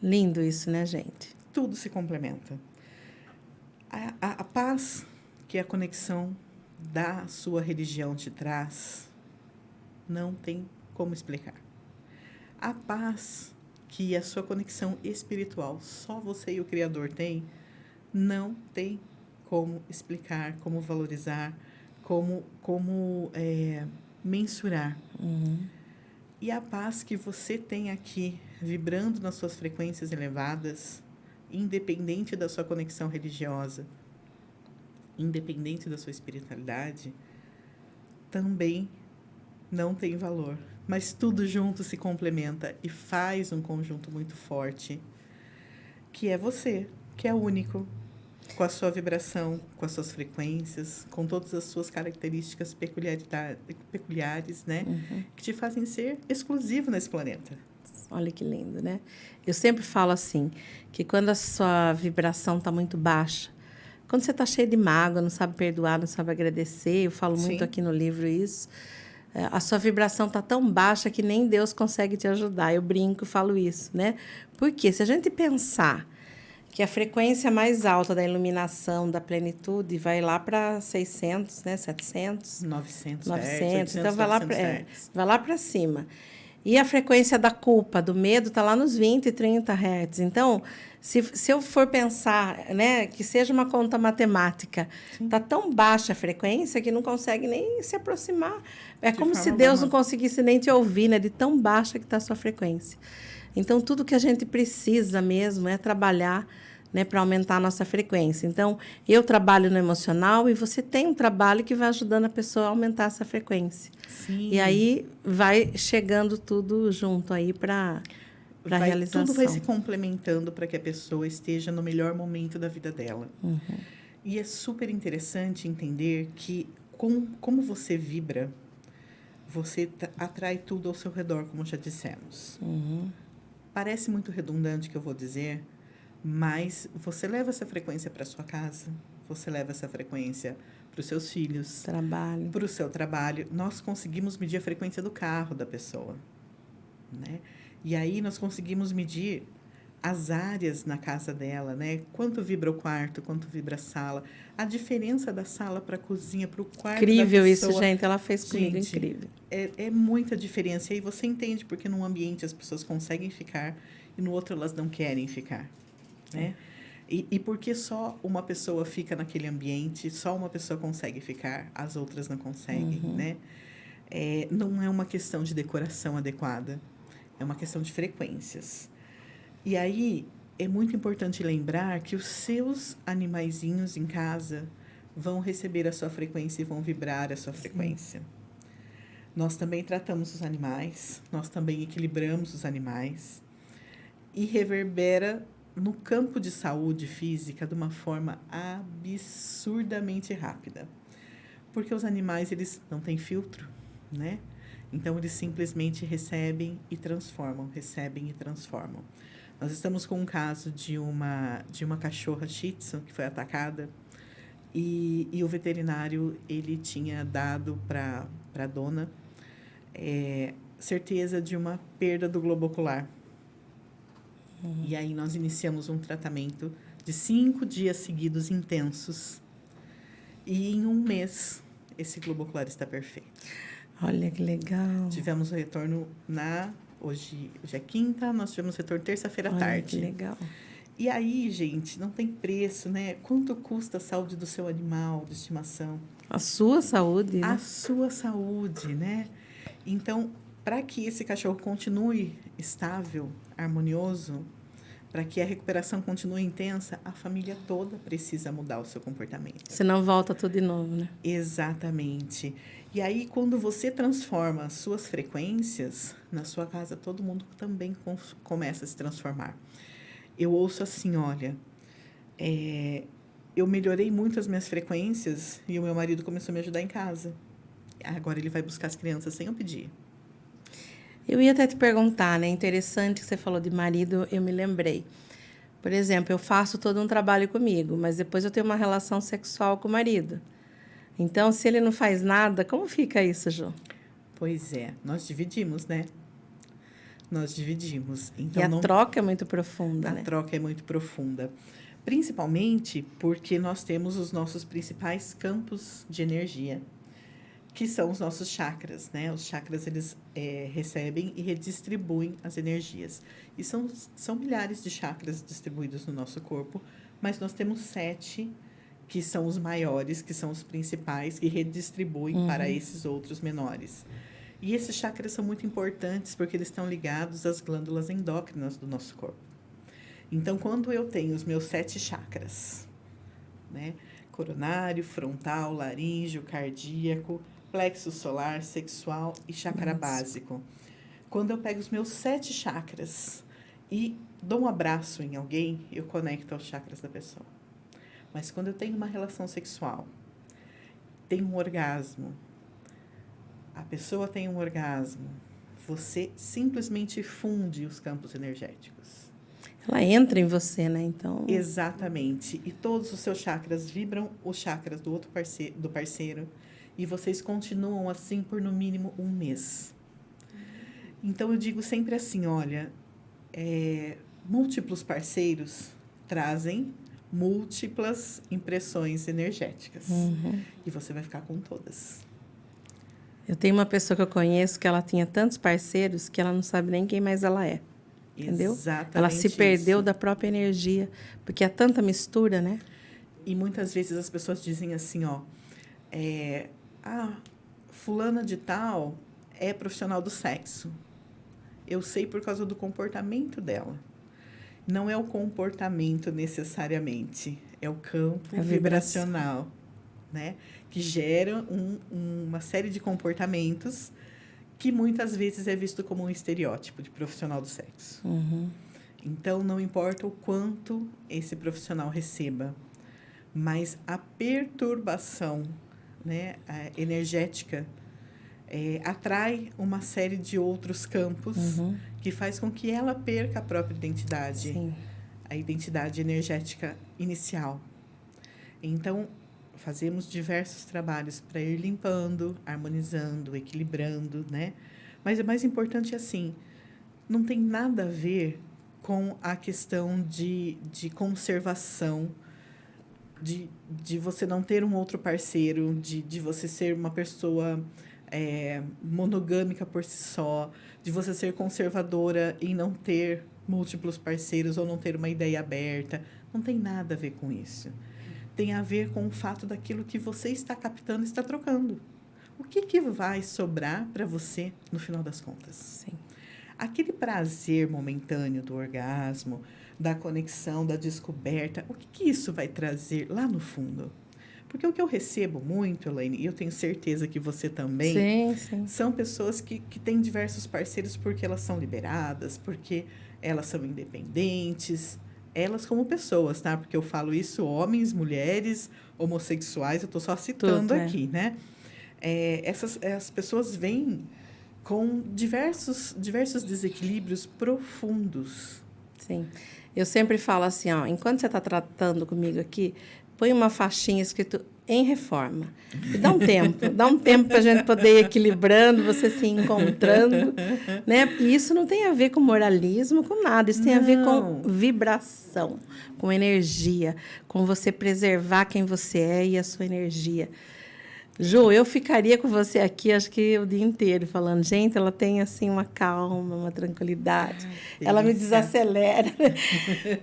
Lindo isso, né, gente? Tudo se complementa. A paz que a conexão da sua religião te traz, não tem como explicar. A paz que a sua conexão espiritual, só você e o Criador têm, não tem como explicar, como valorizar, como mensurar. E a paz que você tem aqui, vibrando nas suas frequências elevadas, independente da sua conexão religiosa, independente da sua espiritualidade, também não tem valor. Mas tudo junto se complementa e faz um conjunto muito forte, que é você, que é único, com a sua vibração, com as suas frequências, com todas as suas características peculiares, né? Que te fazem ser exclusivo nesse planeta. Olha que lindo, né? Eu sempre falo assim, que quando a sua vibração está muito baixa, quando você está cheio de mágoa, não sabe perdoar, não sabe agradecer, eu falo muito Sim. aqui no livro isso, a sua vibração está tão baixa que nem Deus consegue te ajudar. Eu brinco e falo isso, né? Porque se a gente pensar que a frequência mais alta da iluminação, da plenitude, vai lá para 600, né? 700, 900 900. Hz, Então, 800, vai lá 900 Hz. vai lá para cima. E a frequência da culpa, do medo, está lá nos 20, 30 Hz. Então, se eu for pensar, né, que seja uma conta matemática, está tão baixa a frequência que não consegue nem se aproximar. É De como se forma Deus alguma. não conseguisse nem te ouvir, né, de tão baixa que está a sua frequência. Então, tudo que a gente precisa mesmo é trabalhar, né, para aumentar a nossa frequência. Então, eu trabalho no emocional e você tem um trabalho que vai ajudando a pessoa a aumentar essa frequência. Sim. E aí vai chegando tudo junto aí para a realização. Tudo vai se complementando para que a pessoa esteja no melhor momento da vida dela. E é super interessante entender que, como você vibra, você atrai tudo ao seu redor, como já dissemos. Parece muito redundante o que eu vou dizer, mas você leva essa frequência para sua casa, você leva essa frequência para os seus filhos, Trabalho. para o seu trabalho. Nós conseguimos medir a frequência do carro da pessoa, né? E aí nós conseguimos medir as áreas na casa dela, né? Quanto vibra o quarto, quanto vibra a sala, a diferença da sala para a cozinha, para o quarto Incrível da pessoa. isso, gente. Ela fez comigo, Gente, incrível. É muita diferença. E aí você entende porque num ambiente as pessoas conseguem ficar e no outro elas não querem ficar, né? E porque só uma pessoa fica naquele ambiente, só uma pessoa consegue ficar, as outras não conseguem, né? Não é uma questão de decoração adequada, é uma questão de frequências. E aí é muito importante lembrar que os seus animaizinhos em casa vão receber a sua frequência e vão vibrar a sua frequência. Nós também tratamos os animais, nós também equilibramos os animais e reverbera no campo de saúde física de uma forma absurdamente rápida. Porque os animais, eles não têm filtro, né? Então, eles simplesmente recebem e transformam, recebem e transformam. Nós estamos com um caso de uma cachorra Shih Tzu que foi atacada e o veterinário, ele tinha dado para a dona certeza de uma perda do globo ocular. E aí nós iniciamos um tratamento de 5 dias seguidos intensos. E em 1 mês, esse globo ocular está perfeito. Olha que legal. Tivemos o retorno hoje é quinta, nós tivemos retorno terça-feira à tarde. Que legal. E aí, gente, não tem preço, né? Quanto custa a saúde do seu animal de estimação? A sua saúde, né? A sua saúde, né? Então, para que esse cachorro continue estável, harmonioso, para que a recuperação continue intensa, a família toda precisa mudar o seu comportamento. Senão volta tudo de novo, né? Exatamente. E aí, quando você transforma as suas frequências, na sua casa, todo mundo também começa a se transformar. Eu ouço assim, olha, eu melhorei muito as minhas frequências e o meu marido começou a me ajudar em casa. Agora ele vai buscar as crianças sem eu pedir. Eu ia até te perguntar, né? Interessante que você falou de marido, eu me lembrei. Por exemplo, eu faço todo um trabalho comigo, mas depois eu tenho uma relação sexual com o marido. Então, se ele não faz nada, como fica isso, Ju? Pois é, nós dividimos, né? Nós dividimos. Então, e a troca é muito profunda, né? A troca é muito profunda. Principalmente porque nós temos os nossos principais campos de energia, que são os nossos chakras, né? Os chakras, eles recebem e redistribuem as energias. E são milhares de chakras distribuídos no nosso corpo, mas nós temos 7 que são os maiores, que são os principais, que redistribuem para esses outros menores. E esses chakras são muito importantes porque eles estão ligados às glândulas endócrinas do nosso corpo. Então, quando eu tenho os meus 7 chakras, né? Coronário, frontal, laríngeo, cardíaco, plexo solar, sexual e chakra básico. Quando eu pego os meus 7 chakras e dou um abraço em alguém, eu conecto aos chakras da pessoa. Mas quando eu tenho uma relação sexual, tenho um orgasmo, a pessoa tem um orgasmo, você simplesmente funde os campos energéticos. Ela entra em você, né? Então... Exatamente. E todos os seus chakras vibram os chakras do outro parceiro, e vocês continuam assim por no mínimo 1 mês. Então, eu digo sempre assim, olha, múltiplos parceiros trazem múltiplas impressões energéticas. E você vai ficar com todas. Eu tenho uma pessoa que eu conheço que ela tinha tantos parceiros que ela não sabe nem quem mais ela é. Entendeu? Exatamente. Ela se perdeu isso. da própria energia, porque há tanta mistura, né? E muitas vezes as pessoas dizem assim, ó, fulana de tal é profissional do sexo. Eu sei por causa do comportamento dela. Não é o comportamento necessariamente, é o campo vibracional, né? Que gera uma série de comportamentos que muitas vezes é visto como um estereótipo de profissional do sexo. Então, não importa o quanto esse profissional receba, mas a perturbação, né, energética atrai uma série de outros campos que faz com que ela perca a própria identidade, Sim. a identidade energética inicial. Então, fazemos diversos trabalhos para ir limpando, harmonizando, equilibrando, né? Mas o mais importante é assim, não tem nada a ver com a questão de conservação, de você não ter um outro parceiro, de você ser uma pessoa monogâmica por si só, de você ser conservadora e não ter múltiplos parceiros ou não ter uma ideia aberta. Não tem nada a ver com isso. Tem a ver com o fato daquilo que você está captando e está trocando. O que vai sobrar para você no final das contas? Sim. Aquele prazer momentâneo do orgasmo, da conexão, da descoberta, o que isso vai trazer lá no fundo? Porque o que eu recebo muito, Elaine, e eu tenho certeza que você também, são pessoas que têm diversos parceiros porque elas são liberadas, porque elas são independentes, elas como pessoas, tá? Porque eu falo isso, homens, mulheres, homossexuais, eu estou só citando aqui, né? As pessoas vêm com diversos desequilíbrios profundos. Sim. Eu sempre falo assim, ó, enquanto você está tratando comigo aqui, põe uma faixinha escrito em reforma. E dá um tempo para a gente poder ir equilibrando, você se encontrando, né? E isso não tem a ver com moralismo, com nada. Isso tem a ver com vibração, com energia, com você preservar quem você é e a sua energia. Ju, eu ficaria com você aqui, acho que o dia inteiro, falando, gente, ela tem, assim, uma calma, uma tranquilidade. Ela me desacelera.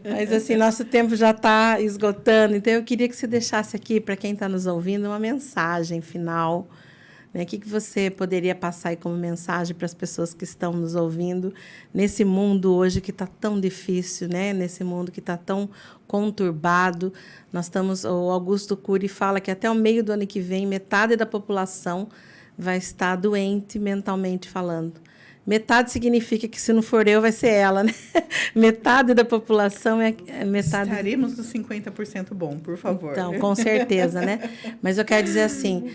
Mas, assim, nosso tempo já está esgotando. Então, eu queria que você deixasse aqui, para quem está nos ouvindo, uma mensagem final. Né? O que você poderia passar aí como mensagem para as pessoas que estão nos ouvindo nesse mundo hoje que está tão difícil, né? Nesse mundo que está tão conturbado. O Augusto Cury fala que até o meio do ano que vem, metade da população vai estar doente mentalmente falando. Metade significa que, se não for eu, vai ser ela, né? Metade da população é metade... Estaremos nos 50% bom, por favor. Então, com certeza, né? Mas eu quero dizer assim,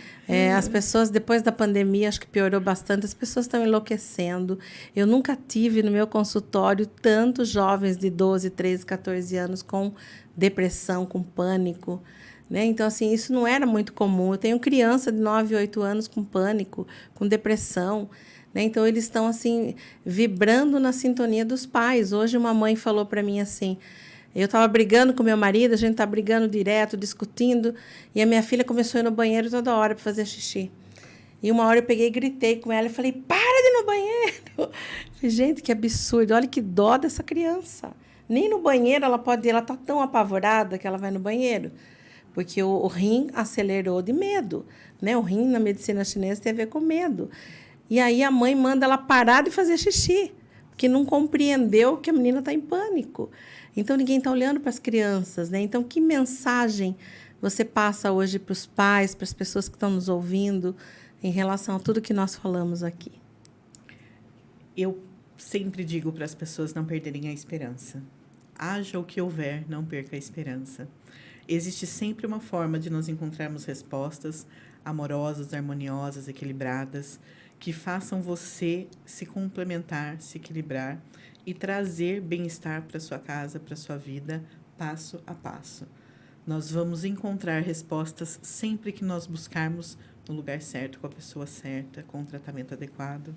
as pessoas, depois da pandemia, acho que piorou bastante, as pessoas estão enlouquecendo. Eu nunca tive no meu consultório tantos jovens de 12, 13, 14 anos com depressão, com pânico, né? Então, assim, isso não era muito comum. Eu tenho criança de 9, 8 anos com pânico, com depressão, né? Então, eles estão, assim, vibrando na sintonia dos pais. Hoje, uma mãe falou para mim assim, eu estava brigando com meu marido, a gente está brigando direto, discutindo, e a minha filha começou a ir no banheiro toda hora para fazer xixi. E uma hora eu peguei e gritei com ela e falei, para de ir no banheiro. Falei, gente, que absurdo, olha que dó dessa criança. Nem no banheiro ela pode ir, ela está tão apavorada que ela vai no banheiro. Porque o rim acelerou de medo, né? O rim, na medicina chinesa, tem a ver com medo. E aí a mãe manda ela parar de fazer xixi, porque não compreendeu que a menina está em pânico. Então, ninguém está olhando para as crianças, né? Então, que mensagem você passa hoje para os pais, para as pessoas que estão nos ouvindo, em relação a tudo que nós falamos aqui? Eu sempre digo para as pessoas não perderem a esperança. Haja o que houver, não perca a esperança. Existe sempre uma forma de nós encontrarmos respostas amorosas, harmoniosas, equilibradas, que façam você se complementar, se equilibrar e trazer bem-estar para sua casa, para sua vida, passo a passo. Nós vamos encontrar respostas sempre que nós buscarmos no lugar certo, com a pessoa certa, com o tratamento adequado.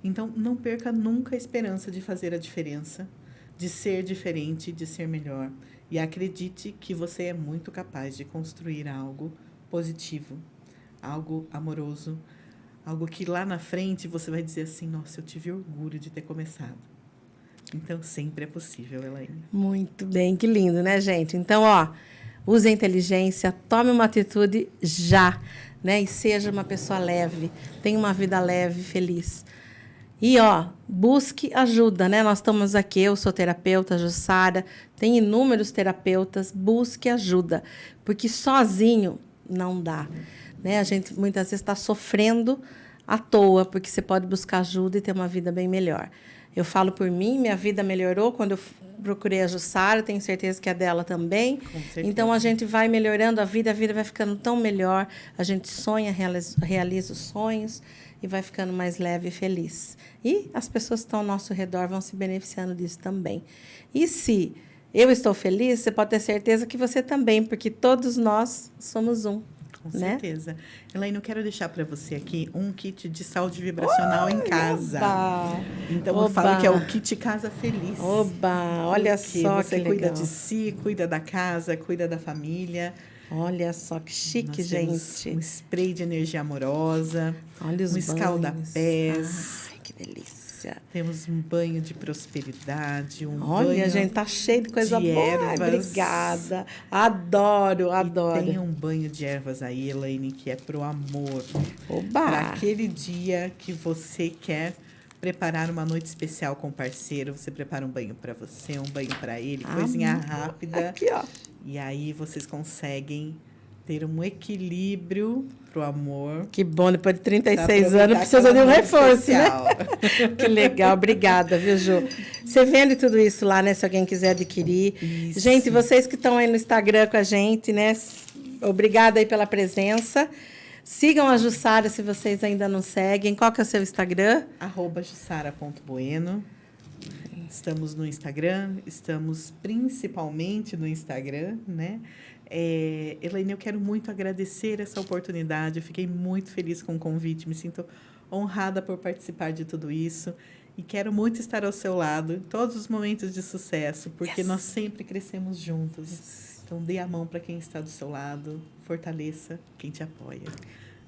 Então, não perca nunca a esperança de fazer a diferença, de ser diferente, de ser melhor. E acredite que você é muito capaz de construir algo positivo, algo amoroso, algo que lá na frente você vai dizer assim, nossa, eu tive orgulho de ter começado. Então, sempre é possível, Elaine. Muito bem, que lindo, né, gente? Então, ó, use a inteligência, tome uma atitude já, né? E seja uma pessoa leve, tenha uma vida leve, feliz. E, ó, busque ajuda, né? Nós estamos aqui, eu sou terapeuta, Jussara, tem inúmeros terapeutas, busque ajuda, porque sozinho não dá, né? A gente muitas vezes está sofrendo à toa, porque você pode buscar ajuda e ter uma vida bem melhor. Eu falo por mim, minha vida melhorou quando eu procurei a Jussara, tenho certeza que a dela também. Com certeza. Então, a gente vai melhorando a vida vai ficando tão melhor, a gente sonha, realiza os sonhos e vai ficando mais leve e feliz. E as pessoas que estão ao nosso redor vão se beneficiando disso também. E se eu estou feliz, você pode ter certeza que você também, porque todos nós somos um. Com né? certeza. Elaine, eu quero deixar para você aqui um kit de saúde vibracional em casa. Oba! Então, eu falo que é o kit Casa Feliz. Oba! Olha só você que cuida legal. de si, cuida da casa, cuida da família. Olha só que chique, Nós temos gente. um spray de energia amorosa, Olha os um escalda-pés. Ai, que delícia. Temos um banho de prosperidade, um Olha, banho gente, tá cheio de coisa de boa. ervas. Ai, obrigada. Adoro, adoro. Tem um banho de ervas aí, Elaine, que é pro amor. Oba! Para aquele dia que você quer preparar uma noite especial com o parceiro, você prepara um banho para você, um banho para ele, coisinha rápida. Aqui, ó. E aí vocês conseguem ter um equilíbrio pro amor. Que bom, depois de 36 Pra anos aproveitar precisa de um aquela noite reforço, né? especial. Que legal, obrigada, viu, Ju? Você vende tudo isso lá, né? Se alguém quiser adquirir. Isso. Gente, vocês que estão aí no Instagram com a gente, né? Obrigada aí pela presença. Sigam a Jussara se vocês ainda não seguem. Qual que é o seu Instagram? @jussara.bueno. Estamos no Instagram, estamos principalmente no Instagram, né? Elaine, eu quero muito agradecer essa oportunidade. Eu fiquei muito feliz com o convite, me sinto honrada por participar de tudo isso e quero muito estar ao seu lado em todos os momentos de sucesso, porque nós sempre crescemos juntos. Então, dê a mão para quem está do seu lado, fortaleça quem te apoia.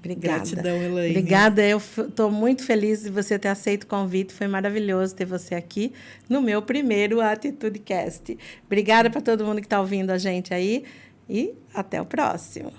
Obrigada. Gratidão, Elaine. Obrigada, eu estou muito feliz de você ter aceito o convite. Foi maravilhoso ter você aqui no meu primeiro Atitude Cast. Obrigada para todo mundo que está ouvindo a gente aí e até o próximo.